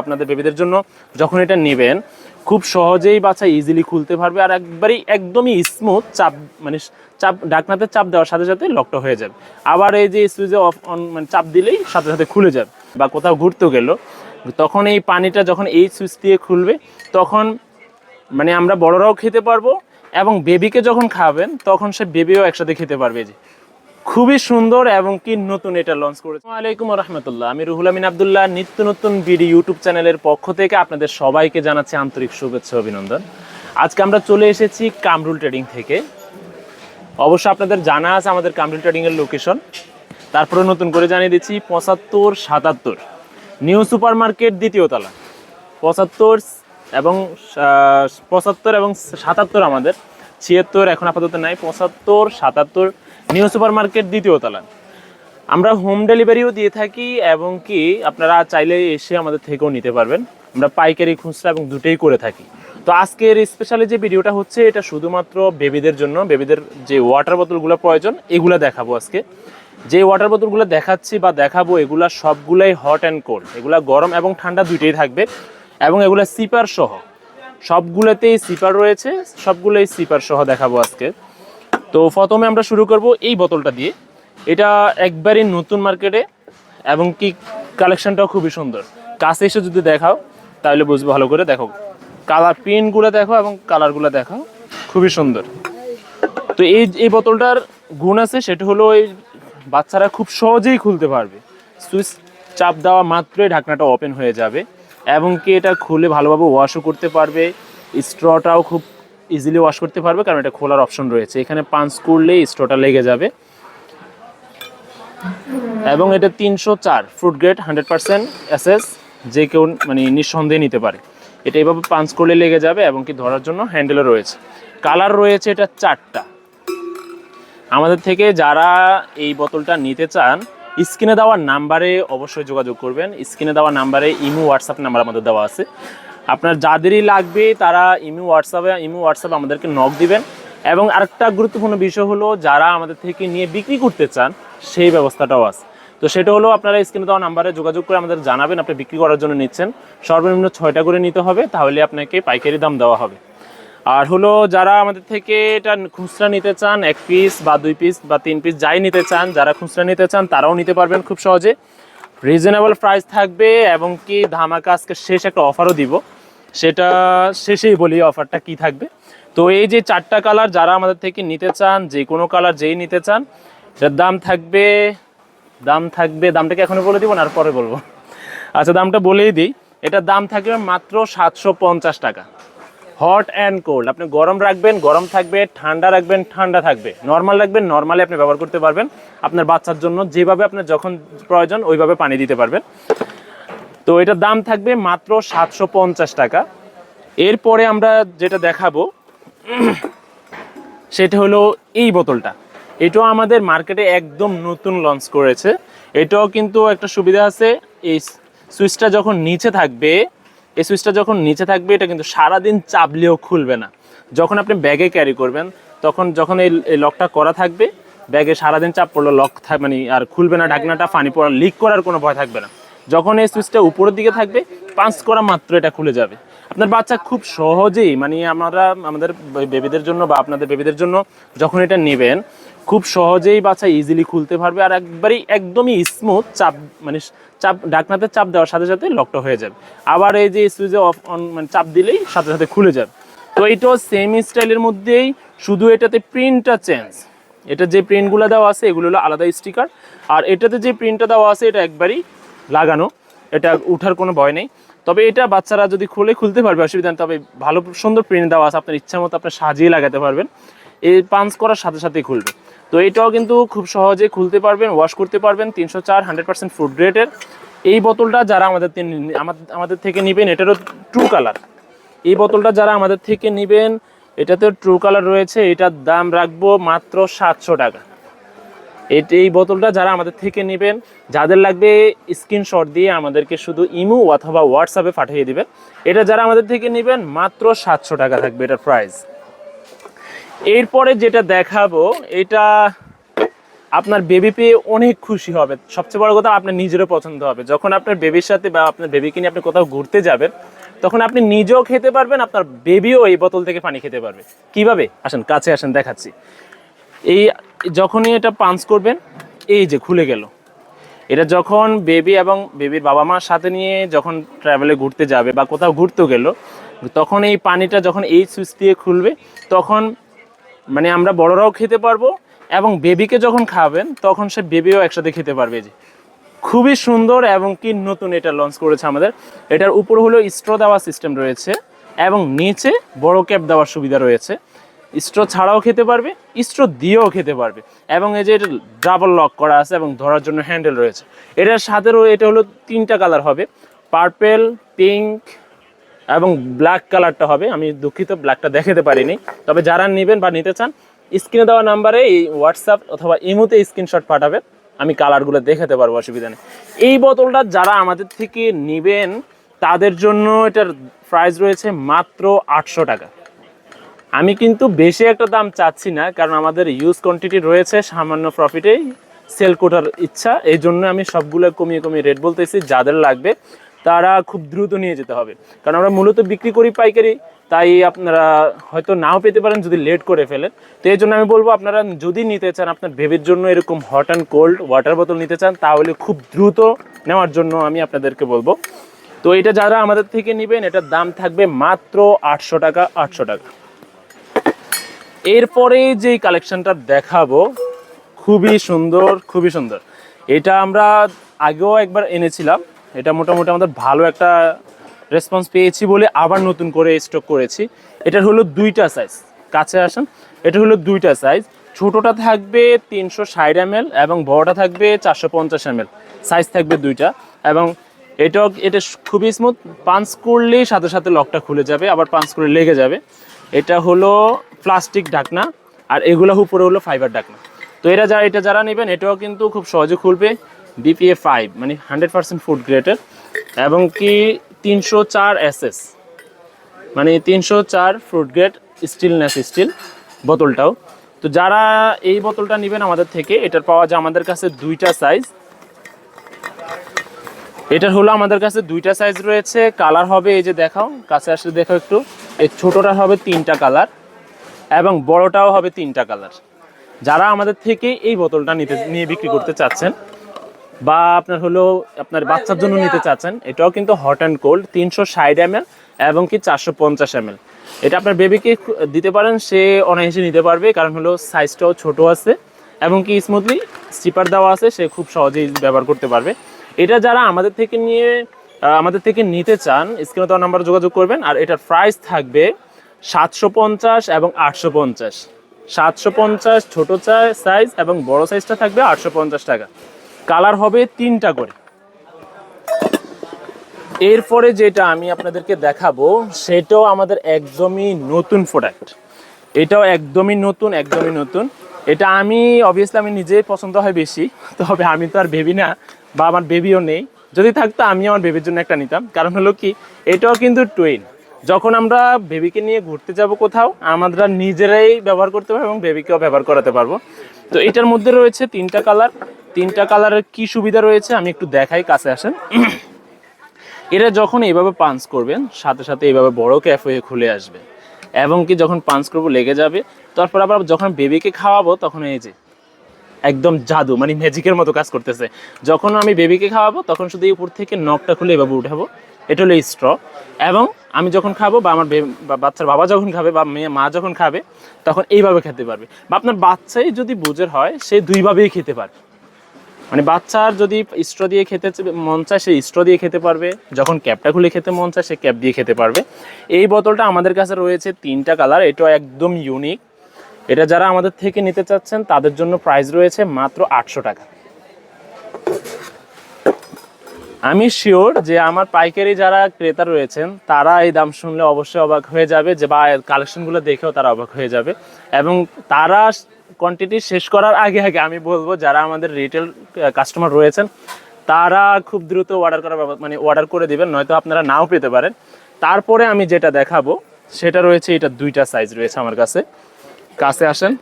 আপনাদের বেবিদের জন্য যখন এটা নেবেন খুব সহজেই বাচ্চা ইজিলি খুলতে পারবে আর একদমই স্মুথ চাপ চাপ ঢাকনাতে চাপ দেওয়ার সাথে সাথে লকটা হয়ে যাবে। আবার এই যে সুইচে অফ অন চাপ দিলেই সাথে সাথে খুলে যাবে। বা কোথাও ঘুরতে গেল তখন এই পানিটা যখন এই সুইচ দিয়ে খুলবে তখন আমরা বড়রাও খেতে পারবো এবং বেবিকে যখন খাবেন তখন সে বেবিও একসাথে খেতে পারবে। যে খুবই সুন্দর এবং কি নতুন এটা লঞ্চ করেছে। আসসালামু আলাইকুম ওয়া রাহমাতুল্লাহ। আমি রুহুল আমিন আব্দুল্লাহ নিত্য নতুন ভিডিও ইউটিউব চ্যানেলের পক্ষ থেকে আপনাদের সবাইকে জানাচ্ছি আন্তরিক শুভেচ্ছা অভিনন্দন। আজকে আমরা চলে এসেছি কামরুল ট্রেডিং থেকে। অবশ্য আপনাদের জানা আছে আমাদের কামরুল ট্রেডিং এর লোকেশন, তারপরে নতুন করে জানিয়ে দিচ্ছি 75-77 নিউ সুপার মার্কেট দ্বিতীয় তলা। 75 এবং 77 আমাদের, 76 এখন আপাতত নাই। 75-77 নিউ সুপার মার্কেট দ্বিতীয় তলা। আমরা হোম ডেলিভারিও দিয়ে থাকি এবং কি আপনারা চাইলে এসে আমাদের থেকেও নিতে পারবেন। আমরা পাইকারি খুচরা এবং দুটোই করে থাকি। তো আজকের স্পেশালি যে ভিডিওটা হচ্ছে এটা শুধুমাত্র বেবিদের জন্য। বেবিদের যে ওয়াটার বোতলগুলো প্রয়োজন এগুলো দেখাবো আজকে। যে ওয়াটার বোতলগুলো দেখাচ্ছি বা দেখাবো এগুলা সবগুলাই হট অ্যান্ড কোল্ড, এগুলা গরম এবং ঠান্ডা দুইটাই থাকবে এবং এগুলা সিপার সহ, সবগুলোতেই সিপার রয়েছে, সবগুলোই সিপার সহ দেখাবো আজকে। তো প্রথমে আমরা শুরু করব এই বোতলটা দিয়ে। এটা একবারই নতুন মার্কেটে এবং কি কালেকশনটাও খুবই সুন্দর। কাছে এসে যদি দেখাও তাহলে বুঝবো ভালো করে। দেখো কালার প্রিন্টগুলো দেখো এবং কালারগুলো দেখো, খুবই সুন্দর। তো এই বোতলটার গুণ আছে, সেটা হলো এই বাচ্চারা খুব সহজেই খুলতে পারবে। সুইচ চাপ দেওয়া মাত্রই ঢাকনাটা ওপেন হয়ে যাবে এবং কি এটা খুলে ভালোভাবে ওয়াশও করতে পারবে। স্ট্রটাও খুব ইজিলি ওয়াশ করতে পারবে কারণ এটা খোলার অপশন রয়েছে। এখানে পাঞ্চ করলেই স্ট্রটা লেগে যাবে এবং এটা 304 ফ্রুট গ্রেড 100% এসএস, যে কেউ নিঃসন্দেহে নিতে পারে। এটা এইভাবে পাঞ্চ করলে লেগে যাবে এবং কি ধরার জন্য হ্যান্ডেলও রয়েছে। কালার রয়েছে এটা 4টা। আমাদের থেকে যারা এই বোতলটা নিতে চান স্ক্রিনে দেওয়া নাম্বারে অবশ্যই যোগাযোগ করবেন। স্ক্রিনে দেওয়া নাম্বারে ইমো হোয়াটসঅ্যাপ নাম্বার আমাদের দেওয়া আছে। আপনার যাদেরই লাগবে তারা ইমো হোয়াটসঅ্যাপে আমাদেরকে নক দিবেন। এবং আরেকটা গুরুত্বপূর্ণ বিষয় হলো যারা আমাদের থেকে নিয়ে বিক্রি করতে চান সেই ব্যবস্থাটাও আছে। তো সেটা হলো আপনারা স্ক্রিনে দেওয়া নাম্বারে যোগাযোগ করে আমাদের জানাবেন আপনি বিক্রি করার জন্য নিচ্ছেন। সর্বনিম্ন 6টা করে নিতে হবে, তাহলে আপনাকে পাইকারি দাম দেওয়া হবে। আর হলো যারা আমাদের থেকে এটা খুচরা নিতে চান 1 পিস বা 2 পিস বা 3 পিস যাই নিতে চান, যারা খুচরা নিতে চান তারাও নিতে পারবেন খুব সহজে। রিজনেবল প্রাইস থাকবে এবং কি ধামাকা আজকে শেষ একটা অফারও দিব, সেটা শেষেই বলি অফারটা কি থাকবে। তো এই যে 4টা কালার যারা আমাদের থেকে নিতে চান, যে কোনো কালার যেই নিতে চান, এটার দাম থাকবে দামটাকে এখনই বলে দিব না আর পরে বলবো? আচ্ছা দামটা বলেই দিই। এটার দাম থাকবে মাত্র 750 টাকা। হট অ্যান্ড কোল্ড, আপনি গরম রাখবেন গরম থাকবে, ঠান্ডা রাখবেন ঠান্ডা থাকবে, নর্মাল রাখবেন নর্মালি আপনি ব্যবহার করতে পারবেন। আপনার বাচ্চার জন্য যেভাবে আপনার যখন প্রয়োজন ওইভাবে পানি দিতে পারবেন। তো এটার দাম থাকবে মাত্র 750 টাকা। এরপরে আমরা যেটা দেখাবো সেটা হলো এই বোতলটা। এটাও আমাদের মার্কেটে একদম নতুন লঞ্চ করেছে। এটাও কিন্তু একটা সুবিধা আছে, এই সুইচটা যখন নিচে থাকবে এটা কিন্তু সারাদিন চাপলেও খুলবে না। যখন আপনি ব্যাগে ক্যারি করবেন তখন যখন এই লকটা করা থাকবে ব্যাগে, সারাদিন চাপ পড়লো লক আর খুলবে না ঢাকনাটা, পানি পড়া লিক করার কোনো ভয় থাকবে না। যখন এই সুইচটা উপরের দিকে থাকবে পাঞ্চ করা মাত্র এটা খুলে যাবে। আপনার বাচ্চা খুব সহজেই আমরা আমাদের বেবিদের জন্য বা আপনাদের বেবিদের জন্য যখন এটা নেবেন খুব সহজেই বাচ্চা ইজিলি খুলতে পারবে আর একদমই স্মুথ চাপ চাপ ঢাকনাতে চাপ দেওয়ার সাথে সাথে লকটা হয়ে যাবে। আবার এই যে সুইচে অফ অন চাপ দিলেই সাথে সাথে খুলে যাবে। তো এইটাও সেম স্টাইলের মধ্যেই, শুধু এটাতে প্রিন্টটা চেঞ্জ। এটা যে প্রিন্টগুলো দেওয়া আছে এগুলো হলো আলাদা স্টিকার, আর এটাতে যে প্রিন্টটা দেওয়া আছে এটা একবারই লাগানো, এটা উঠার কোনো ভয় নেই। তবে এটা বাচ্চারা যদি খুলতে পারবে অসুবিধা নেই। তবে ভালো সুন্দর প্রিন্ট দেওয়া আছে, আপনার ইচ্ছা মতো আপনি সাজিয়ে লাগাতে পারবেন। এই পাঞ্চ করার সাথে সাথেই খুলবে। তো এটাও কিন্তু খুব সহজে খুলতে পারবেন, ওয়াশ করতে পারবেন। 304 100% ফ্রুট গ্রেডের এই বোতলটা যারা আমাদের থেকে নেবেন, এটারও ট্রু কালার। এই বোতলটা যারা আমাদের থেকে নেবেন এটাতেও ট্রু কালার রয়েছে। এটার দাম রাখবো মাত্র 700 টাকা। এই বোতলটা যারা আমাদের থেকে নেবেন, যাদের লাগবে স্ক্রিনশট দিয়ে আমাদেরকে শুধু ইমো অথবা হোয়াটসঅ্যাপে পাঠিয়ে দিবেন। এটা যারা আমাদের থেকে নেবেন মাত্র 700 টাকা থাকবে এটার প্রাইস। এরপরে যেটা দেখাবো এটা আপনার বেবি পেয়ে অনেক খুশি হবে। সবচেয়ে বড় কথা, আপনার নিজেরও পছন্দ হবে। যখন আপনার বেবির সাথে বা আপনার বেবিকে নিয়ে আপনি কোথাও ঘুরতে যাবেন, তখন আপনি নিজেও খেতে পারবেন, আপনার বেবিও এই বোতল থেকে পানি খেতে পারবে। কিভাবে? আসেন কাছে আসেন, দেখাচ্ছি। এই যখনই এটা পাঞ্চ করবেন, এই যে খুলে গেল। এটা যখন বেবি এবং বেবির বাবা মার সাথে নিয়ে যখন ট্রাভেলে ঘুরতে যাবে বা কোথাও ঘুরতে গেল, তখন এই পানিটা যখন এই সুইচ দিয়ে খুলবে, তখন মানে আমরা বড়রাও খেতে পারবো এবং বেবিকে যখন খাবেন তখন সে বেবিও একসাথে খেতে পারবে। যে খুবই সুন্দর এবং কি নতুন এটা লঞ্চ করেছে আমাদের। এটার উপর হলো স্ট্র দেওয়ার সিস্টেম রয়েছে এবং নিচে বড় ক্যাপ দেওয়ার সুবিধা রয়েছে। স্ট্র ছাড়াও খেতে পারবে, স্ট্র দিয়েও খেতে পারবে। এবং এই যে এটা ডাবল লক করা আছে এবং ধরার জন্য হ্যান্ডেল রয়েছে। এটার সাথে এটা হলো 3টা কালার হবে, পার্পেল, পিঙ্ক এবং ব্ল্যাক কালারটা হবে। আমি দুঃখিত ব্ল্যাকটা দেখাতে পারিনি। তবে যারা নেবেন বা নিতে চান, স্ক্রিনে দেওয়া নাম্বারে এই হোয়াটসঅ্যাপ অথবা ইমোতে স্ক্রিনশট পাঠাবেন, আমি কালারগুলো দেখাতে পারবো, অসুবিধা নেই। এই বোতলটা যারা আমাদের থেকে নেবেন তাদের জন্য এটার প্রাইস রয়েছে মাত্র 800 টাকা। আমি কিন্তু বেশি একটা দাম চাচ্ছি না, কারণ আমাদের ইউজ কোয়ান্টিটি রয়েছে, সামান্য প্রফিটেই সেল করার ইচ্ছা। এই জন্য আমি সবগুলো কমিয়ে কমিয়ে রেট বলতেছি। যাদের লাগবে তারা খুব দ্রুত নিয়ে যেতে হবে, কারণ আমরা মূলত বিক্রি করি পাইকারি। তাই আপনারা হয়তো নাও পেতে পারেন যদি লেট করে ফেলেন। তো এই জন্য আমি বলবো, আপনারা যদি নিতে চান, আপনার বেবির জন্য এরকম হট অ্যান্ড কোল্ড ওয়াটার বোতল নিতে চান, তাহলে খুব দ্রুত নেওয়ার জন্য আমি আপনাদেরকে বলবো। তো এটা যারা আমাদের থেকে নেবেন, এটার দাম থাকবে মাত্র 800 টাকা। 800 টাকা। এরপরে যে কালেকশনটা দেখাবো, খুবই সুন্দর, খুবই সুন্দর। এটা আমরা আগেও একবার এনেছিলাম, এটা মোটামুটি আমাদের ভালো একটা রেসপন্স পেয়েছি বলে আবার নতুন করে স্টক করেছি। এটার হলো 2টা সাইজ, কাছে আসেন। এটা হলো 2টা সাইজ, ছোটোটা থাকবে 360 ml এবং বড়টা থাকবে 450 ml। সাইজ থাকবে 2টা। এবং এটা খুবই স্মুথ, পাঞ্চ করলেই সাথে সাথে লকটা খুলে যাবে, আবার পাঞ্চ করে লেগে যাবে। এটা হলো প্লাস্টিক ঢাকনা, আর এগুলো উপরে হলো ফাইবার ঢাকনা। তো এটা যারা নেবেন, এটাও কিন্তু খুব সহজে খুলবে। BPA 5 মানে 100% ফুড গ্রেডের, এবং কি 304 SS মানে 304 ফুড গ্রেড স্টিলনেস স্টিল বোতলটাও। তো যারা এই বোতলটা নেবেন আমাদের থেকে, এটার পাওয়া যায় আমাদের কাছে 2টা সাইজ। এটার হলো আমাদের কাছে 2টা সাইজ রয়েছে। কালার হবে, এই যে দেখাও, কাছে আসলে দেখাও একটু। এই ছোটোটা হবে 3টা কালার এবং বড়টাও হবে 3টা কালার। যারা আমাদের থেকে এই বোতলটা নিয়ে বিক্রি করতে চাচ্ছেন বা আপনার বাচ্চার জন্য নিতে চাচ্ছেন, এটাও কিন্তু হট অ্যান্ড কোল্ড, 360 ml এবং কি 450 ml। এটা আপনার বেবিকে দিতে পারেন, সে অনায়াসে নিতে পারবে, কারণ হলো সাইজটাও ছোট আছে এবং কি স্মুথলি স্টিপার দেওয়া আছে, সে খুব সহজেই ব্যবহার করতে পারবে। এটা যারা আমাদের থেকে নিতে চান, স্ক্রিনে দেওয়া নাম্বারে যোগাযোগ করবেন। আর এটার প্রাইস থাকবে 750 এবং 850। 750 ছোট সাইজ এবং বড় সাইজটা থাকবে 850 টাকা। কালার হবে 3টা করে। এরপরে যেটা আমি আপনাদেরকে দেখাবো, সেটাও আমাদের একদমই নতুন প্রোডাক্ট। এটাও একদমই নতুন। এটা আমি অবভিয়াসলি আমি নিজেই পছন্দ হয় বেশি, তবে আমি তো আর বেবি না বা আমার বেবিও নেই। যদি থাকতো আমি আমার বেবির জন্য একটা নিতাম, কারণ হলো কি, এটাও কিন্তু টুইন। যখন আমরা বেবিকে নিয়ে ঘুরতে যাব কোথাও, আমরা নিজেরাই ব্যবহার করতে পারবো এবং বেবিকেও ব্যবহার করাতে পারবো। তো এটার মধ্যে রয়েছে 3টা কালার। 3টা কালারের কি সুবিধা রয়েছে আমি একটু দেখাই, কাছে আসেন। এটা যখন এইভাবে পাঞ্চ করবেন, সাথে সাথে এইভাবে বড় ক্যাপ হয়ে খুলে আসবে এবং কি যখন পাঞ্চ করবো লেগে যাবে। তারপর আবার যখন বেবিকে খাওয়াবো, তখন এই যে একদম জাদু মানে ম্যাজিকের মতো কাজ করতেছে। যখন আমি বেবিকে খাওয়াবো, তখন শুধু এই উপর থেকে নখটা খুলে এভাবে উঠাবো। এটা হলো স্ট্র। এবং আমি যখন খাবো বা আমার বাচ্চার বাবা যখন খাবে বা মা যখন খাবে, তখন এইভাবে খেতে পারবে। বা আপনার বাচ্চাই যদি বুঝের হয়, সে 2ভাবেই খেতে পারবে। মানে বাচ্চার যদি স্ট্র দিয়ে খেতে মন চায়, সে স্ট্র দিয়ে খেতে পারবে। যখন ক্যাপটা খুলে খেতে মন চায়, সে ক্যাপ দিয়ে খেতে পারবে। এই বোতলটা আমাদের কাছে রয়েছে 3টা কালার। এটাও একদম ইউনিক। এটা যারা আমাদের থেকে নিতে চাচ্ছেন, তাদের জন্য প্রাইস রয়েছে মাত্র 800 টাকা। আমি শিওর যে আমার পাইকারি যারা ক্রেতা রয়েছেন, তারা এই দাম শুনলে অবশ্যই অবাক হয়ে যাবে, যে বা কালেকশনগুলো দেখেও তারা অবাক হয়ে যাবে। এবং তারা কোয়ান্টিটি শেষ করার আগে আমি বলবো, যারা আমাদের রিটেল কাস্টমার রয়েছেন, তারা খুব দ্রুত অর্ডার করে দিবেন, নয়তো আপনারা নাও পেতে পারেন। তারপরে আমি যেটা দেখাবো সেটা রয়েছে, এটা 2টা সাইজ রয়েছে আমার কাছে। কাছে আসেন।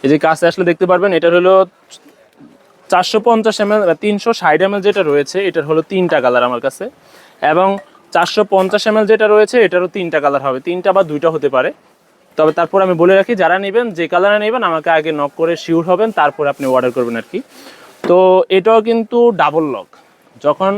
এই যে কাছে আসলে দেখতে পারবেন, এটার হলো 450 ml 360 ml যেটা রয়েছে এটার হলো 3টা কালার আমার কাছে, এবং 450 ml যেটা রয়েছে এটারও 3টা কালার হবে, 3টা বা 2টা হতে পারে। তবে তারপর আমি বলে রাখি, যারা নেবেন যে কালারে নেবেন আমাকে আগে নক করে শিওর হবেন, তারপরে আপনি অর্ডার করবেন আর কি। তো এটাও কিন্তু ডাবল লক, যখন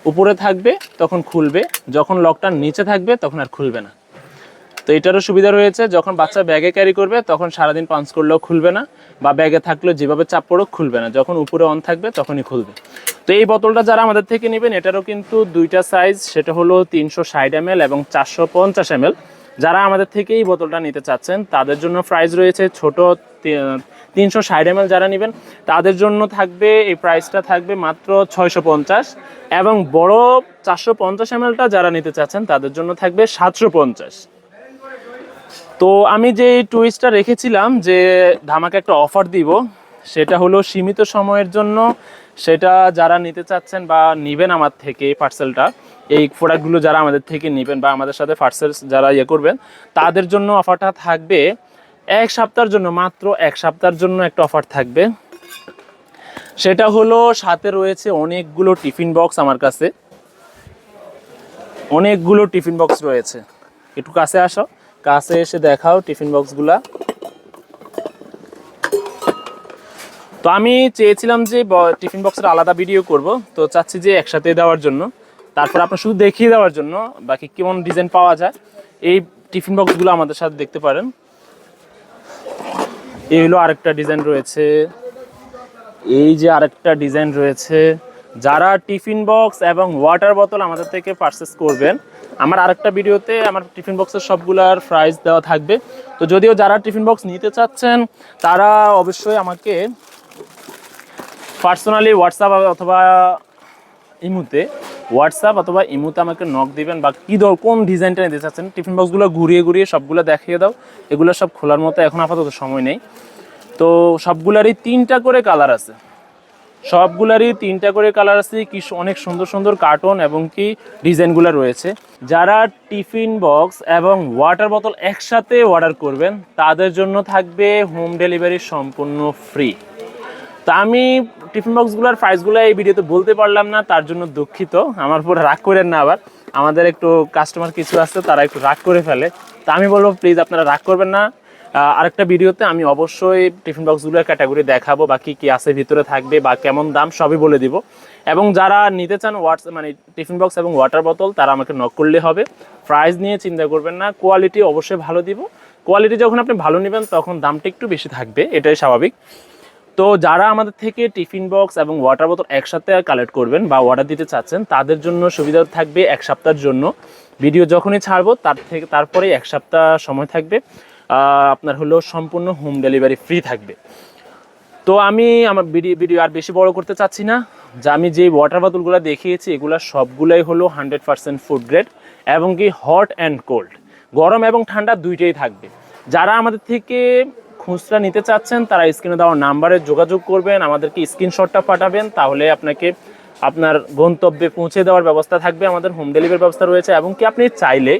উপরে থাকবে তখন খুলবে, যখন লকটা নিচে থাকবে তখন আর খুলবে না। তো এটারও সুবিধা রয়েছে, যখন বাচ্চা ব্যাগে ক্যারি করবে তখন সারাদিন পাঞ্চ করলেও খুলবে না, বা ব্যাগে থাকলেও যেভাবে চাপ পড়ুক খুলবে না, যখন উপরে অন থাকবে তখনই খুলবে। তো এই বোতলটা যারা আমাদের থেকে নেবেন এটারও কিন্তু 2টা সাইজ, সেটা হলো 360 ml এবং 450 ml। যারা আমাদের থেকে এই বোতলটা নিতে চাচ্ছেন তাদের জন্য প্রাইস রয়েছে, ছোট 360 ml যারা নেবেন তাদের জন্য থাকবে, এই প্রাইসটা থাকবে মাত্র 650, এবং বড় 450 mlটা যারা নিতে চাচ্ছেন তাদের জন্য থাকবে 750। তো আমি যে টুইস্টটা রেখেছিলাম যে ধামাকে একটা অফার দিব, সেটা হলো সীমিত সময়ের জন্য, সেটা যারা নিতে চাচ্ছেন বা নেবেন আমার থেকে পার্সেলটা, এই প্রোডাক্টগুলো যারা আমাদের থেকে নেবেন বা আমাদের সাথে পার্সেল যারা করবেন তাদের জন্য অফারটা থাকবে 1 সপ্তাহের জন্য, মাত্র 1 সপ্তাহের জন্য একটা অফার থাকবে। সেটা হলো সাথে রয়েছে অনেকগুলো টিফিন বক্স, আমার কাছে অনেকগুলো টিফিন বক্স রয়েছে। একটু কাছে আসো, কাছে এসে দেখাও টিফিন বক্সগুলা। তো আমি চেয়েছিলাম যে টিফিন বক্সের আলাদা ভিডিও করব, তো চাচ্ছি যে একসাথে দেওয়ার জন্য, তারপর আপনার শুধু দেখিয়ে দেওয়ার জন্য বাকি কেমন ডিজাইন পাওয়া যায় এই টিফিন বক্সগুলো আমাদের সাথে দেখতে পারেন। এই হলো আরেকটা ডিজাইন রয়েছে, এই যে আরেকটা ডিজাইন রয়েছে। যারা টিফিন বক্স এবং ওয়াটার বোতল আমাদের থেকে পারচেস করবেন, আমার আরেকটা ভিডিওতে আমার টিফিন বক্সের সবগুলার প্রাইস দেওয়া থাকবে। তো যদিও যারা টিফিন বক্স নিতে চাচ্ছেন তারা অবশ্যই আমাকে পার্সোনালি হোয়াটসঅ্যাপ অথবা ইমুতে আমাকে নক দিবেন, বা কী কোন ডিজাইনটা নিতে চাচ্ছেন। টিফিন বক্সগুলো ঘুরিয়ে ঘুরিয়ে সবগুলো দেখিয়ে দাও, এগুলো সব খোলার মতো এখন আপাতত সময় নেই। তো সবগুলারই 3টা করে কালার আছে, সবগুলারই 3টা করে কালার আছে, কি অনেক সুন্দর সুন্দর কার্টুন এবং কি ডিজাইনগুলো রয়েছে। যারা টিফিন বক্স এবং ওয়াটার বোতল একসাথে অর্ডার করবেন তাদের জন্য থাকবে হোম ডেলিভারি সম্পূর্ণ ফ্রি। তা আমি টিফিন বক্সগুলোর প্রাইসগুলো এই ভিডিওতে বলতে পারলাম না, তার জন্য দুঃখিত, আমার উপর রাগ করেন না। আবার আমাদের একটু কাস্টমার কিছু আছে, তারা একটু রাগ করে ফেলে, তা আমি বলবো প্লিজ আপনারা রাগ করবেন না। আরেকটা ভিডিওতে আমি অবশ্যই টিফিন বক্সগুলোর ক্যাটাগরি দেখাবো, বা কী কী আছে ভিতরে থাকবে বা কেমন দাম সবই বলে দিব। এবং যারা নিতে চান মানে টিফিন বক্স এবং ওয়াটার বোতল তারা আমাকে নক করলে হবে, প্রাইস নিয়ে চিন্তা করবেন না, কোয়ালিটি অবশ্যই ভালো দিব। কোয়ালিটি যখন আপনি ভালো নেবেন তখন দামটা একটু বেশি থাকবে, এটাই স্বাভাবিক। তো যারা আমাদের থেকে টিফিন বক্স এবং ওয়াটার বোতল একসাথে কালেক্ট করবেন বা অর্ডার দিতে চাচ্ছেন তাদের জন্য সুবিধা থাকবে 1 সপ্তাহের জন্য। ভিডিও যখনই ছাড়বো তারপরে 1 সপ্তাহ সময় থাকবে, আপনার হলো সম্পূর্ণ হোম ডেলিভারি ফ্রি থাকবে। তো আমি আমার ভিডিও আর বেশি বড় করতে চাচ্ছি না, যে আমি যে ওয়াটার বোতলগুলো দেখিয়েছি এগুলো সবগুলাই হলো 100% ফুড গ্রেড, এবং কি হট অ্যান্ড কোল্ড, গরম এবং ঠান্ডা দুইটাই থাকবে। যারা আমাদের থেকে খুচরা নিতে চাচ্ছেন তারা স্ক্রিনে দেওয়া নাম্বারে যোগাযোগ করবেন, আমাদেরকে স্ক্রিনশটটা পাঠাবেন, তাহলে আপনাকে আপনার গন্তব্যে পৌঁছে দেওয়ার ব্যবস্থা থাকবে। আমাদের হোম ডেলিভারি ব্যবস্থা রয়েছে, এবং কি আপনি চাইলে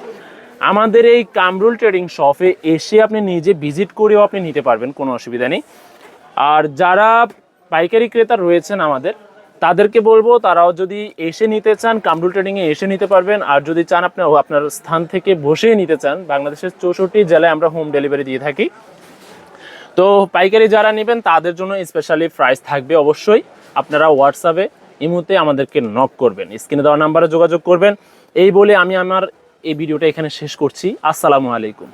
আমাদের এই কামরুল ট্রেডিং শপে এসে আপনি নিজে ভিজিট করেও আপনি নিতে পারবেন, কোনো অসুবিধা নেই। আর যারা পাইকারি ক্রেতা রয়েছেন আমাদের, তাদেরকে বলবো তারাও যদি এসে নিতে চান কামরুল ট্রেডিংয়ে এসে নিতে পারবেন, আর যদি চান আপনি আপনার স্থান থেকে বসেই নিতে চান, বাংলাদেশের 64 জেলায় আমরা হোম ডেলিভারি দিয়ে থাকি। তো পাইকারি যারা নেবেন তাদের জন্য স্পেশালি প্রাইস থাকবে। অবশ্যই আপনারা হোয়াটসঅ্যাপে ইমুতে আমাদেরকে নক করবেন, স্ক্রিনে দেওয়া নাম্বারে যোগাযোগ করবেন। এই বলে আমি আমার এই ভিডিওটা এখানে শেষ করছি। আসসালামু আলাইকুম।